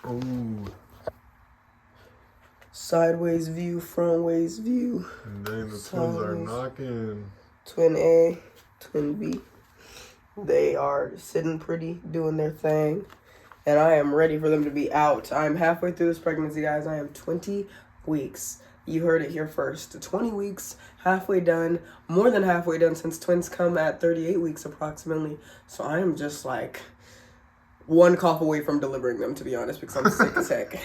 Ooh. Sideways view, frontways view. And then the twins are knocking. Twin A, twin B. They are sitting pretty, doing their thing. And I am ready for them to be out. I'm halfway through this pregnancy, guys. I am 20 weeks. You heard it here first. 20 weeks, halfway done. More than halfway done since twins come at 38 weeks approximately. So I am just like one cough away from delivering them, to be honest, because I'm sick as heck.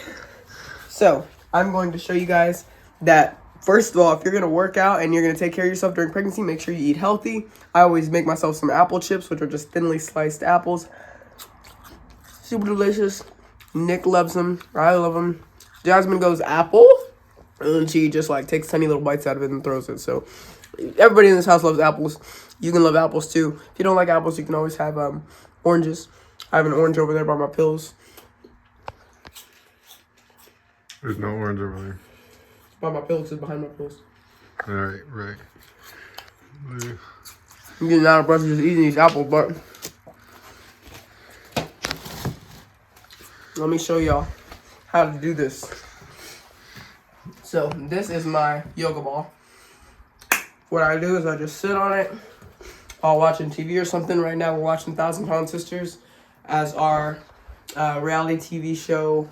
So I'm going to show you guys that, first of all, if you're going to work out and you're going to take care of yourself during pregnancy, make sure you eat healthy. I always make myself some apple chips, which are just thinly sliced apples. Super delicious. Nick loves them. I love them. Jasmine goes apple, and then she just like takes tiny little bites out of it and throws it. So everybody in this house loves apples. You can love apples too. If you don't like apples, you can always have oranges. I have an orange over there by my pills. There's no orange over there. By my pills, it's behind my pills. Right. I'm getting out of breath just eating these apples, but let me show y'all how to do this. So this is my yoga ball. What I do is I just sit on it while watching TV or something. Right now we're watching 1,000-Pound Sisters as our reality TV show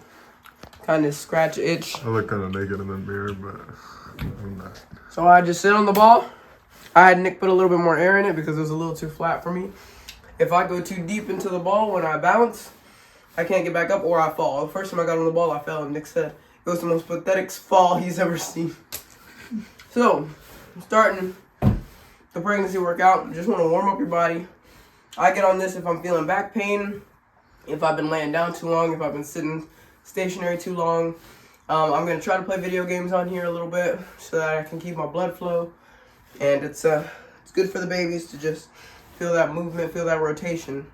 kind of scratch itch. I look kind of naked in the mirror, but I'm not. So I just sit on the ball. I had Nick put a little bit more air in it because it was a little too flat for me. If I go too deep into the ball when I bounce, I can't get back up or I fall. The first time I got on the ball, I fell, and Nick said it was the most pathetic fall he's ever seen. So, I'm starting the pregnancy workout. Just want to warm up your body. I get on this if I'm feeling back pain, if I've been laying down too long, if I've been sitting stationary too long. I'm going to try to play video games on here a little bit so that I can keep my blood flow. And it's good for the babies to just feel that movement, feel that rotation.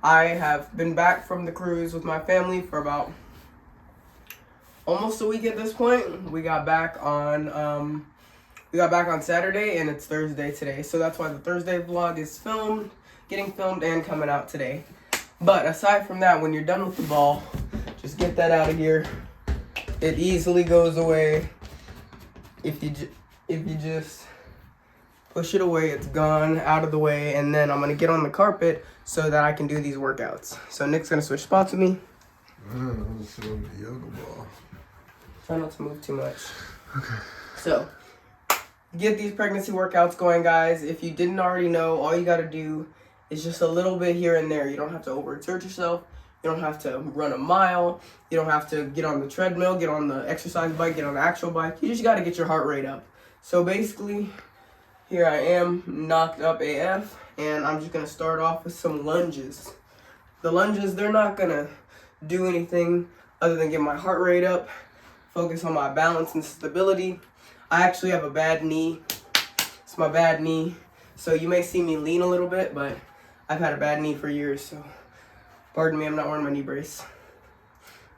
I have been back from the cruise with my family for about almost a week at this point. We got back on Saturday, and it's Thursday today. So that's why the Thursday vlog is getting filmed and coming out today. But aside from that, when you're done with the ball, just get that out of here. It easily goes away. If you just push it away, it's gone, out of the way, and then I'm going to get on the carpet so that I can do these workouts. So Nick's going to switch spots with me. I'm going to sit on the yoga ball. Try not to move too much. Okay. So, get these pregnancy workouts going, guys. If you didn't already know, all you got to do is just a little bit here and there. You don't have to overexert yourself. You don't have to run a mile. You don't have to get on the treadmill, get on the exercise bike, get on the actual bike. You just got to get your heart rate up. So basically, here I am, knocked up AF, and I'm just going to start off with some lunges. The lunges, they're not going to do anything other than get my heart rate up, focus on my balance and stability. I actually have a bad knee. It's my bad knee. So you may see me lean a little bit, but I've had a bad knee for years, so pardon me, I'm not wearing my knee brace.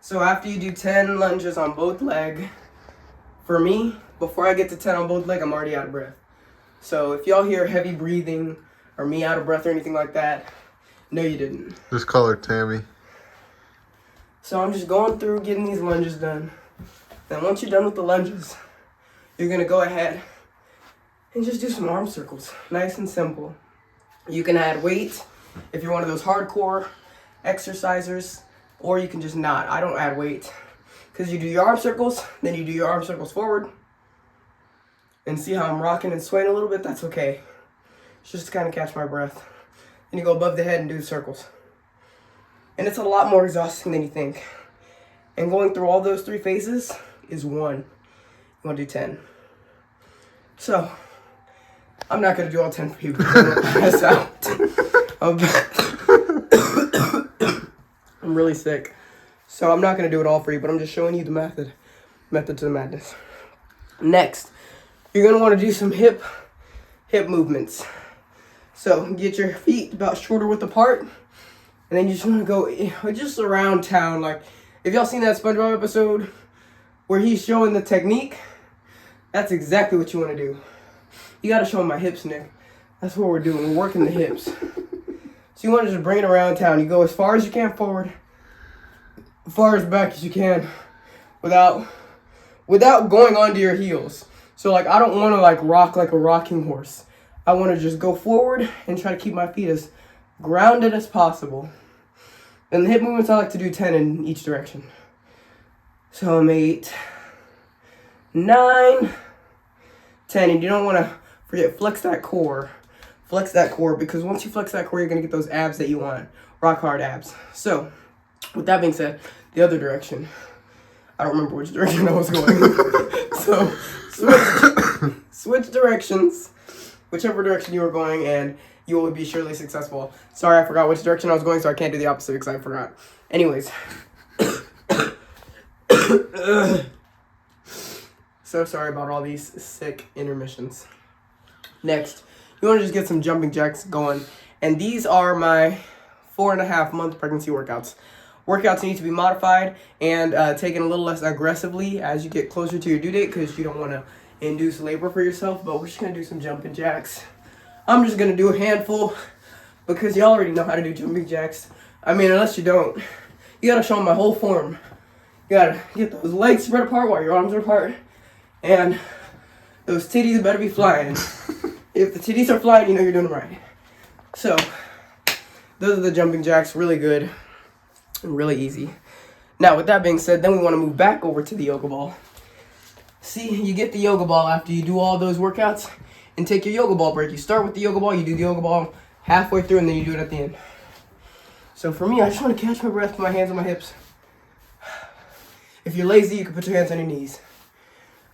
So after you do 10 lunges on both leg, for me, before I get to 10 on both leg, I'm already out of breath. So if y'all hear heavy breathing or me out of breath or anything like that, no you didn't. Just call her Tammy. So I'm just going through getting these lunges done. Then once you're done with the lunges, you're going to go ahead and just do some arm circles. Nice and simple. You can add weight if you're one of those hardcore exercisers, or you can just not. I don't add weight. Because you do your arm circles, then you do your arm circles forward. And see how I'm rocking and swaying a little bit? That's okay. It's just to kind of catch my breath. Then you go above the head and do circles. And it's a lot more exhausting than you think. And going through all those 3 phases is 1. You want to do 10. So, I'm not going to do all 10 for you because I'm going to pass out. I'm really sick. So I'm not going to do it all for you, but I'm just showing you the method to the madness. Next, you're going to want to do some hip movements. So get your feet about shoulder width apart, and then you just want to go just around town. Like, if y'all seen that SpongeBob episode where he's showing the technique, that's exactly what you want to do. You got to show him my hips, Nick. That's what we're doing. We're working the hips. So you want to just bring it around town. You go as far as you can forward, far as back as you can without going onto your heels. So like I don't want to like rock like a rocking horse. I want to just go forward and try to keep my feet as grounded as possible. And the hip movements, I like to do 10 in each direction. So I'm 8, 9, 10. And you don't want to forget, flex that core. Flex that core, because once you flex that core, you're going to get those abs that you want. Rock hard abs. So, with that being said, the other direction. I don't remember which direction I was going. So, switch directions. Whichever direction you were going, and you will be surely successful. Sorry, I forgot which direction I was going, so I can't do the opposite because I forgot. Anyways. So sorry about all these sick intermissions. Next, you want to just get some jumping jacks going. And these are my 4.5-month pregnancy workouts. Workouts need to be modified and taken a little less aggressively as you get closer to your due date because you don't want to induce labor for yourself. But we're just going to do some jumping jacks. I'm just going to do a handful because you already know how to do jumping jacks. I mean, unless you don't. You got to show them my whole form. You got to get those legs spread apart while your arms are apart. And those titties better be flying. If the titties are flying, you know you're doing it right. So, those are the jumping jacks. Really good and really easy. Now, with that being said, then we want to move back over to the yoga ball. See, you get the yoga ball after you do all those workouts and take your yoga ball break. You start with the yoga ball, you do the yoga ball halfway through, and then you do it at the end. So for me, I just want to catch my breath, put my hands on my hips. If you're lazy, you can put your hands on your knees.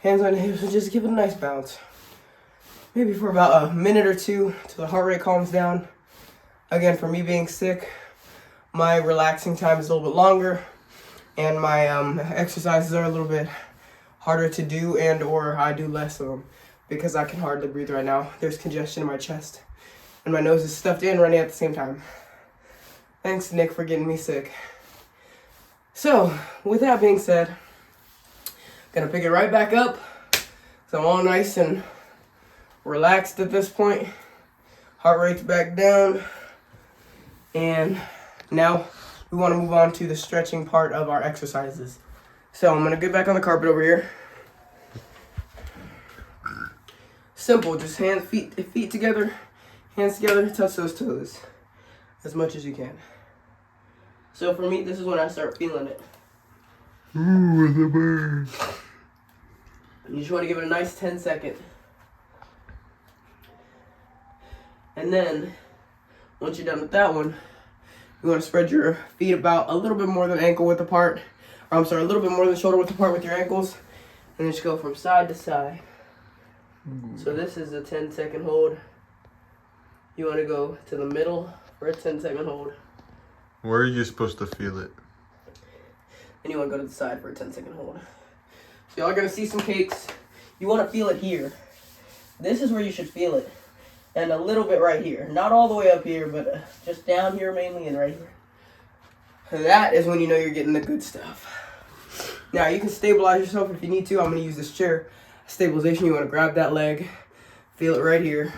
Hands on your hips and just give it a nice bounce. Maybe for about a minute or two till the heart rate calms down. Again, for me being sick, my relaxing time is a little bit longer, and my exercises are a little bit harder to do, and or I do less of them because I can hardly breathe right now. There's congestion in my chest, and my nose is stuffed in running at the same time. Thanks, Nick, for getting me sick. So, with that being said, gonna pick it right back up. So I'm all nice and relaxed at this point. Heart rate's back down. And now we want to move on to the stretching part of our exercises. So I'm gonna get back on the carpet over here. Simple, just feet together, hands together, touch those toes as much as you can. So for me, this is when I start feeling it. Ooh, the bird. You just want to give it a nice 10-second. And then, once you're done with that one, you want to spread your feet about a little bit more than ankle width apart. Or a little bit more than shoulder width apart with your ankles. And just go from side to side. So this is a 10-second hold. You want to go to the middle for a 10-second hold. Where are you supposed to feel it? And you want to go to the side for a 10-second hold. So y'all are going to see some cakes. You want to feel it here. This is where you should feel it. And a little bit right here. Not all the way up here, but just down here mainly and right here. And that is when you know you're getting the good stuff. Now, you can stabilize yourself if you need to. I'm going to use this chair. Stabilization, you want to grab that leg. Feel it right here.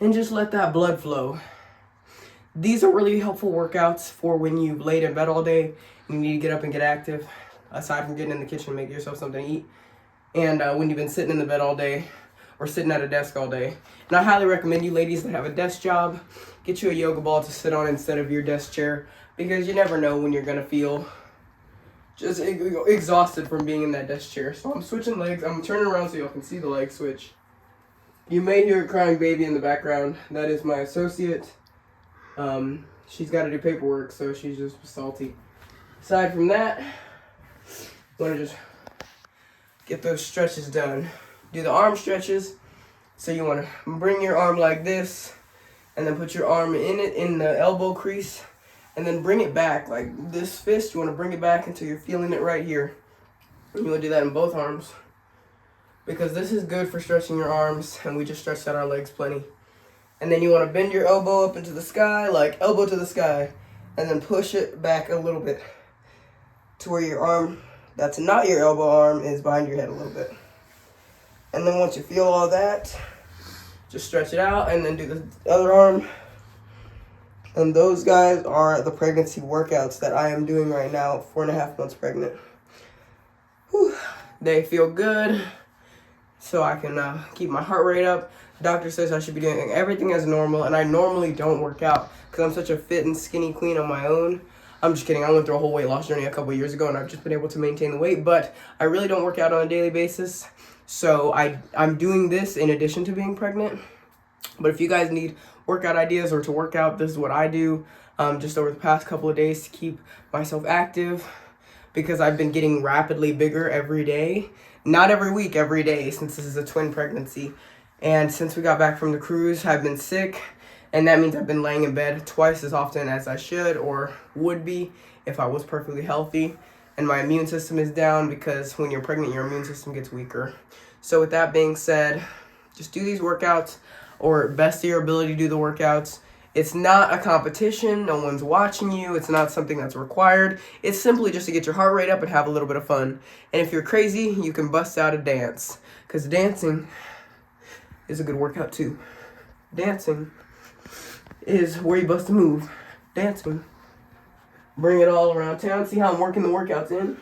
And just let that blood flow. These are really helpful workouts for when you've laid in bed all day and you need to get up and get active, aside from getting in the kitchen and make yourself something to eat. And when you've been sitting in the bed all day or sitting at a desk all day. And I highly recommend you ladies that have a desk job, get you a yoga ball to sit on instead of your desk chair, because you never know when you're going to feel just exhausted from being in that desk chair. So I'm switching legs. I'm turning around so y'all can see the leg switch. You may hear a crying baby in the background. That is my associate. She's got to do paperwork, so she's just salty. Aside from that, you want to just get those stretches done. Do the arm stretches. So you want to bring your arm like this, and then put your arm in the elbow crease, and then bring it back like this fist. You want to bring it back until you're feeling it right here. And you want to do that in both arms, because this is good for stretching your arms, and we just stretched out our legs plenty. And then you want to bend your elbow up into the sky, like elbow to the sky, and then push it back a little bit to where your arm that's not your elbow arm is behind your head a little bit. And then once you feel all that, just stretch it out and then do the other arm. And those guys are the pregnancy workouts that I am doing right now, 4.5 months pregnant. Whew. They feel good, so I can keep my heart rate up. Doctor says I should be doing everything as normal, and I normally don't work out because I'm such a fit and skinny queen on my own. I'm just kidding. I went through a whole weight loss journey a couple years ago, and I've just been able to maintain the weight, but I really don't work out on a daily basis. So I'm doing this in addition to being pregnant. But if you guys need workout ideas or to work out, this is what I do just over the past couple of days to keep myself active, because I've been getting rapidly bigger every day. Not every week, every day, since this is a twin pregnancy. And since we got back from the cruise, I've been sick, and that means I've been laying in bed twice as often as I should or would be if I was perfectly healthy. And my immune system is down because when you're pregnant, your immune system gets weaker. So with that being said, just do these workouts, or best of your ability to do the workouts. It's not a competition. No one's watching you. It's not something that's required. It's simply just to get your heart rate up and have a little bit of fun. And if you're crazy, you can bust out a dance, because dancing is a good workout too. Dancing is where you bust a move. Dancing. Bring it all around town. See how I'm working the workouts in?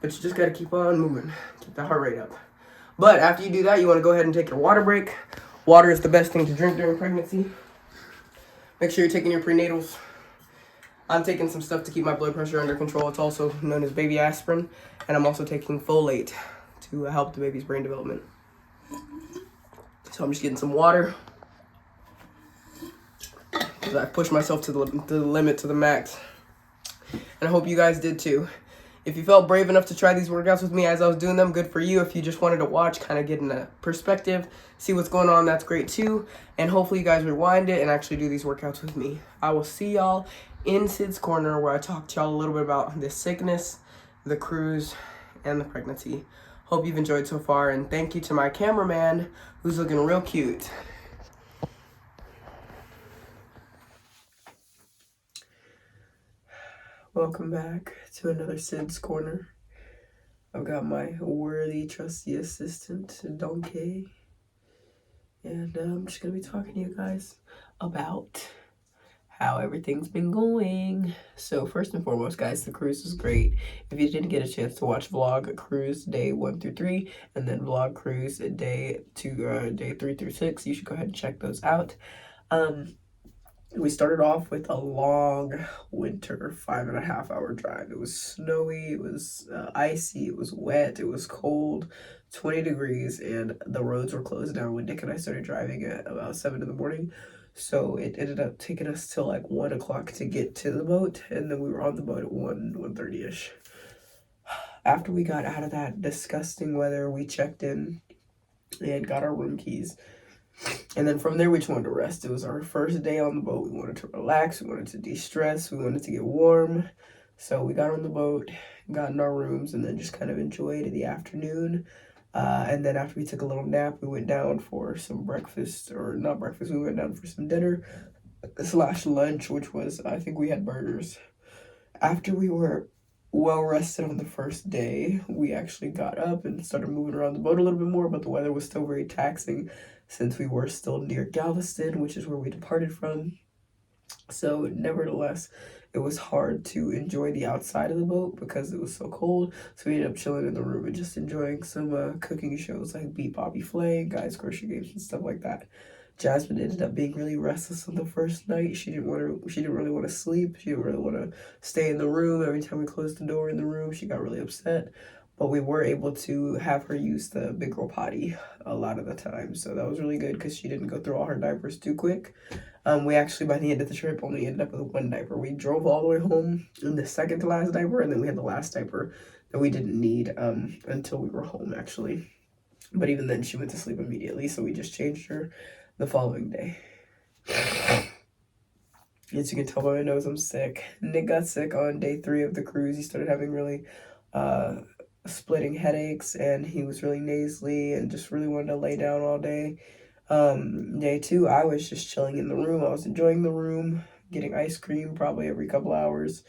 But you just got to keep on moving. Keep the heart rate up. But after you do that, you want to go ahead and take your water break. Water is the best thing to drink during pregnancy. Make sure you're taking your prenatals. I'm taking some stuff to keep my blood pressure under control. It's also known as baby aspirin. And I'm also taking folate to help the baby's brain development. So I'm just getting some water. Because I pushed myself to the limit, to the max. And I hope you guys did too. If you felt brave enough to try these workouts with me as I was doing them, good for you. If you just wanted to watch, kind of get in a perspective, see what's going on, that's great too. And hopefully you guys rewind it and actually do these workouts with me. I will see y'all in Sid's Corner, where I talk to y'all a little bit about this sickness, the cruise, and the pregnancy. Hope you've enjoyed so far, and thank you to my cameraman, who's looking real cute. Welcome back to another Sid's Corner. I've got my worthy, trusty assistant, Donkey. And I'm just going to be talking to you guys about how everything's been going. So first and foremost, guys, the cruise is great. If you didn't get a chance to watch vlog cruise day 1 through 3, and then vlog cruise day 3 through 6, you should go ahead and check those out. We started off with a long winter 5.5 hour drive. It was snowy, it was icy, it was wet, it was cold, 20 degrees, and the roads were closed down when Nick and I started driving at about 7 in the morning. So it ended up taking us till like 1 o'clock to get to the boat, and then we were on the boat at 1:30ish. After we got out of that disgusting weather, we checked in and got our room keys. And then from there, we just wanted to rest. It was our first day on the boat. We wanted to relax. We wanted to de-stress. We wanted to get warm. So we got on the boat, got in our rooms, and then just kind of enjoyed the afternoon. And then after we took a little nap, we went down for some breakfast, or not breakfast, we went down for some dinner / lunch, which was, I think we had burgers. After we were well rested on the first day, we actually got up and started moving around the boat a little bit more, but the weather was still very taxing since we were still near Galveston, which is where we departed from. So nevertheless, it was hard to enjoy the outside of the boat because it was so cold. So we ended up chilling in the room and just enjoying some cooking shows like Beat Bobby Flay, Guys Grocery Games, and stuff like that. Jasmine ended up being really restless on the first night. She didn't really want to sleep. She didn't really want to stay in the room. Every time we closed the door in the room, she got really upset. But we were able to have her use the big girl potty a lot of the time. So that was really good because she didn't go through all her diapers too quick. We actually, by the end of the trip, only ended up with 1 diaper. We drove all the way home in the second to last diaper, and then we had the last diaper that we didn't need until we were home, actually. But even then, she went to sleep immediately, so we just changed her the following day. As you can tell by my nose, I'm sick. Nick got sick on day 3 of the cruise. He started having really splitting headaches, and he was really nasally and just really wanted to lay down all day. Day 2, I was just chilling in the room. I was enjoying the room, getting ice cream probably every couple hours,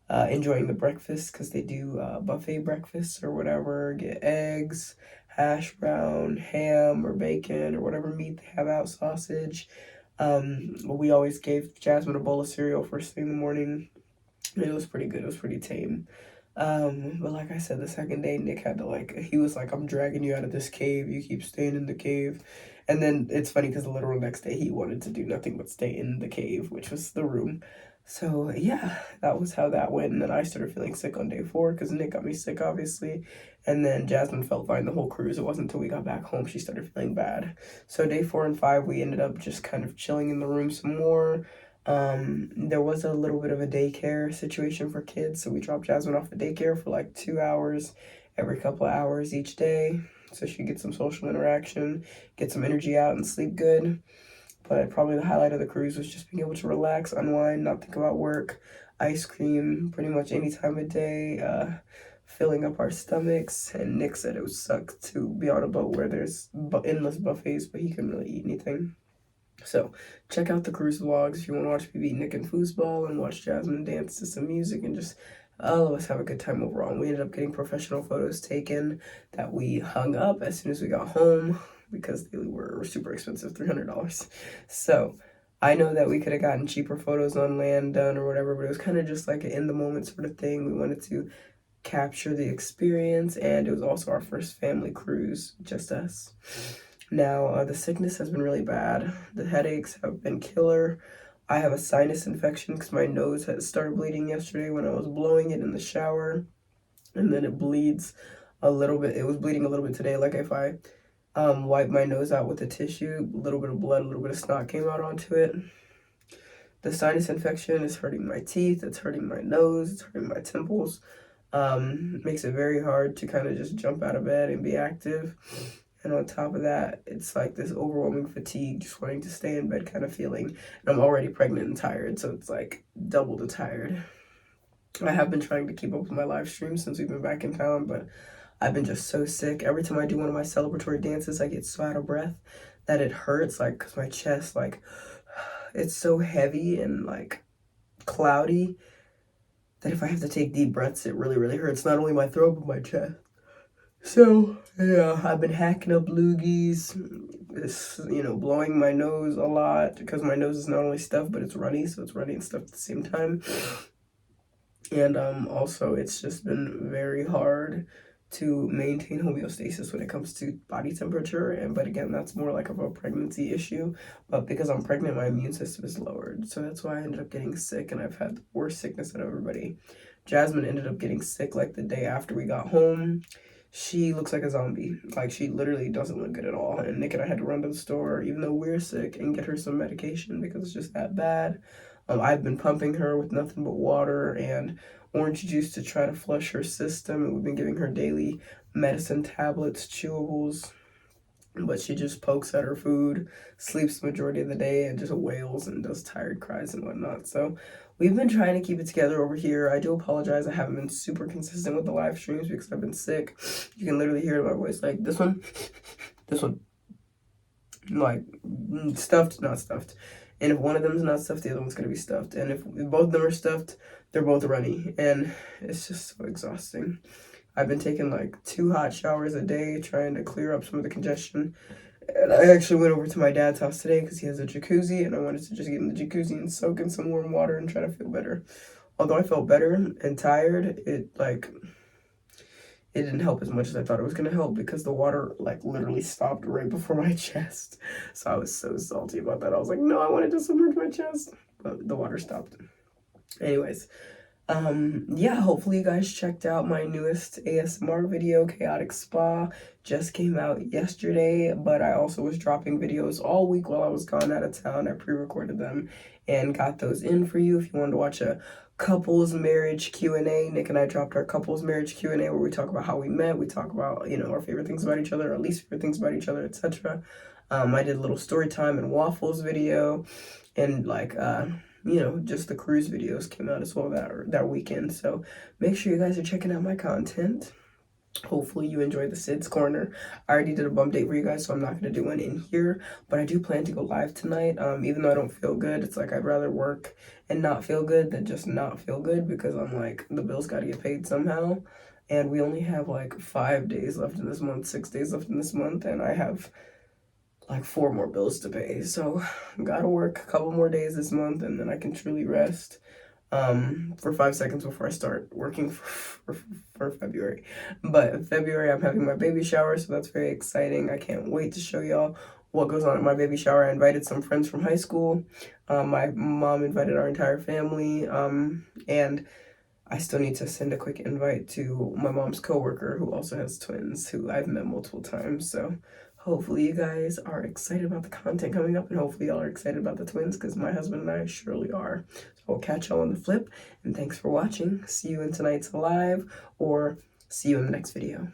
enjoying the breakfast because they do buffet breakfasts or whatever. Get eggs, hash brown, ham or bacon or whatever meat they have out, sausage. We always gave Jasmine a bowl of cereal first thing in the morning. It was pretty good. It was pretty tame. But like I said, the second day, Nick had to he was like, I'm dragging you out of this cave. You keep staying in the cave. And then it's funny because the literal next day he wanted to do nothing but stay in the cave, which was the room. So yeah, that was how that went. And then I started feeling sick on day 4 because Nick got me sick, obviously. And then Jasmine felt fine the whole cruise. It wasn't until we got back home she started feeling bad. So day 4 and 5, we ended up just kind of chilling in the room some more. There was a little bit of a daycare situation for kids, so we dropped Jasmine off at daycare for like 2 hours every couple of hours each day, so she could get some social interaction, get some energy out, and sleep good. But probably the highlight of the cruise was just being able to relax, unwind, not think about work, ice cream pretty much any time of day, filling up our stomachs. And Nick said it would suck to be on a boat where there's endless buffets, but he couldn't really eat anything. So check out the cruise vlogs if you want to watch me beat Nick in foosball and watch Jasmine dance to some music and just all of us have a good time overall. And we ended up getting professional photos taken that we hung up as soon as we got home because they were super expensive, $300. So I know that we could have gotten cheaper photos on land done or whatever, but it was kind of just like an in the moment sort of thing. We wanted to capture the experience, and it was also our first family cruise, just us. Now, the sickness has been really bad. The headaches have been killer. I have a sinus infection because my nose had started bleeding yesterday when I was blowing it in the shower. And then it bleeds a little bit. It was bleeding a little bit today. Like if I wipe my nose out with a tissue, a little bit of blood, a little bit of snot came out onto it. The sinus infection is hurting my teeth. It's hurting my nose. It's hurting my temples. Makes it very hard to kind of just jump out of bed and be active. And on top of that, it's like this overwhelming fatigue, just wanting to stay in bed kind of feeling. And I'm already pregnant and tired, so it's like double the tired. I have been trying to keep up with my live streams since we've been back in town, but I've been just so sick. Every time I do one of my celebratory dances, I get so out of breath that it hurts, like, because my chest, like, it's so heavy and, like, cloudy that if I have to take deep breaths, it really, really hurts. Not only my throat, but my chest. So, yeah, I've been hacking up loogies, blowing my nose a lot because my nose is not only stuffed, but it's runny, so it's runny and stuffed at the same time. And also, it's just been very hard to maintain homeostasis when it comes to body temperature. But again, that's more like of a pregnancy issue. But because I'm pregnant, my immune system is lowered. So that's why I ended up getting sick, and I've had the worst sickness out of everybody. Jasmine ended up getting sick like the day after we got home. She looks like a zombie. Like, she literally doesn't look good at all. And Nick and I had to run to the store, even though we're sick, and get her some medication because it's just that bad. I've been pumping her with nothing but water and orange juice to try to flush her system. And we've been giving her daily medicine tablets, chewables. But she just pokes at her food, sleeps the majority of the day, and just wails and does tired cries and whatnot. So we've been trying to keep it together over here. I do apologize. I haven't been super consistent with the live streams because I've been sick. You can literally hear my voice like this one, like stuffed, not stuffed. And if one of them is not stuffed, the other one's going to be stuffed. And if both of them are stuffed, they're both runny. And it's just so exhausting. I've been taking like 2 hot showers a day trying to clear up some of the congestion. And I actually went over to my dad's house today because he has a jacuzzi, and I wanted to just get in the jacuzzi and soak in some warm water and try to feel better. Although I felt better and tired, it didn't help as much as I thought it was going to help because the water like literally stopped right before my chest. So I was so salty about that. I was like, no, I wanted to submerge my chest, but the water stopped. Anyways, yeah, hopefully you guys checked out my newest ASMR video, Chaotic Spa. Just came out yesterday, but I also was dropping videos all week while I was gone out of town. I pre-recorded them and got those in for you if you wanted to watch a couples marriage Q&A. Nick and I dropped our couples marriage Q&A where we talk about how we met, we talk about, our favorite things about each other, our least favorite things about each other, etc. I did a little story time and waffles video, and just the cruise videos came out as well that weekend. So make sure you guys are checking out my content. Hopefully you enjoyed the Sid's Corner. I already did a bump date for you guys, so I'm not going to do one in here, but I do plan to go live tonight. Even though I don't feel good, it's like I'd rather work and not feel good than just not feel good, because I'm like, the bills got to get paid somehow, and we only have like 5 days left in this month, 6 days left in this month, and I have like 4 more bills to pay. So gotta work a couple more days this month and then I can truly rest for 5 seconds before I start working for February. But February I'm having my baby shower, so that's very exciting. I can't wait to show y'all what goes on at my baby shower. I invited some friends from high school. My mom invited our entire family, and I still need to send a quick invite to my mom's coworker who also has twins who I've met multiple times. So hopefully you guys are excited about the content coming up, and hopefully y'all are excited about the twins because my husband and I surely are. So I'll catch y'all on the flip, and thanks for watching. See you in tonight's live or see you in the next video.